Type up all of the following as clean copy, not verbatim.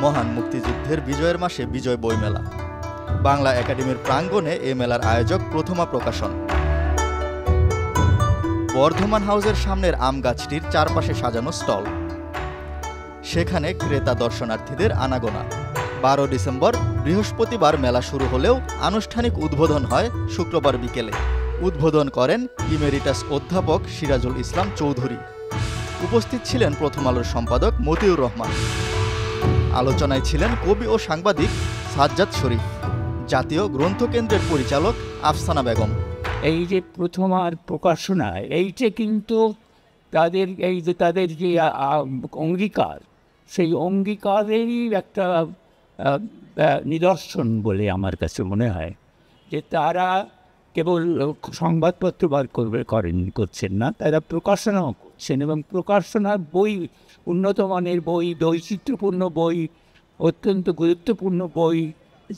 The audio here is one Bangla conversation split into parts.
মহান মুক্তিযুদ্ধের বিজয়ের মাসে বিজয় বইমেলা। বাংলা একাডেমির প্রাঙ্গণে এ মেলার আয়োজক প্রথমা প্রকাশন। বর্ধমান হাউসের সামনের আম গাছটির চারপাশে সাজানো স্টল, সেখানে ক্রেতা দর্শনার্থীদের আনাগোনা। 12 ডিসেম্বর বৃহস্পতিবার মেলা শুরু হলেও আনুষ্ঠানিক উদ্বোধন হয় শুক্রবার বিকেলে। উদ্বোধন করেন ইমেরিটাস অধ্যাপক সিরাজুল ইসলাম চৌধুরী। উপস্থিত ছিলেন প্রথম আলোর সম্পাদক মতিউর রহমান। আলোচনায় ছিলেন কবি ও সাংবাদিক সাজ্জাদ শরীফ, জাতীয় গ্রন্থকেন্দ্রের পরিচালক আফসানা বেগম। এই যে প্রথমার প্রকাশনা, এইটা কিন্তু তাদের যে অঙ্গীকার, সেই অঙ্গীকারেরই একটা নিদর্শন বলে আমার কাছে মনে হয়। যে তারা কেবল সংবাদপত্র বার করছেন না, তারা প্রকাশনাও করছেন, এবং প্রকাশনার বই, উন্নত মানের বই, বৈচিত্র্যপূর্ণ বই, অত্যন্ত গুরুত্বপূর্ণ বই,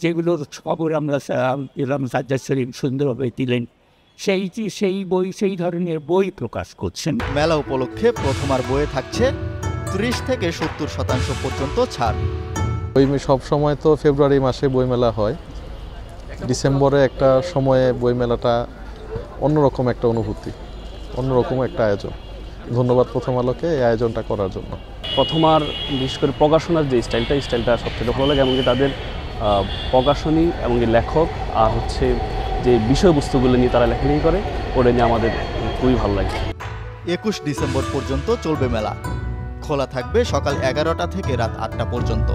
যেগুলোর খবর আমরা সাজ্জাদ শরীফ সুন্দরভাবে দিলেন, সেই ধরনের বই প্রকাশ করছেন। মেলা উপলক্ষে প্রথমার বইয়ে থাকছে 30 থেকে 70% পর্যন্ত ছাড়। সব সময় তো ফেব্রুয়ারি মাসে বইমেলা হয়, ডিসেম্বরে একটা সময়ে বইমেলাটা অন্যরকম একটা অনুভূতি, অন্যরকম একটা আয়োজন। ধন্যবাদ প্রথম আলোকে এই আয়োজনটা করার জন্য। প্রথমার বিশেষ করে প্রকাশনার যে স্টাইলটা সবচেয়ে ভালো লাগে, এমনকি তাদের প্রকাশনী এবং লেখক আর হচ্ছে যে বিষয়বস্তুগুলো নিয়ে তারা লেখালেখি করে, ওটা নিয়ে আমাদের খুবই ভালো লাগে। 21 ডিসেম্বর পর্যন্ত চলবে মেলা। খোলা থাকবে সকাল 11টা থেকে রাত 8টা পর্যন্ত।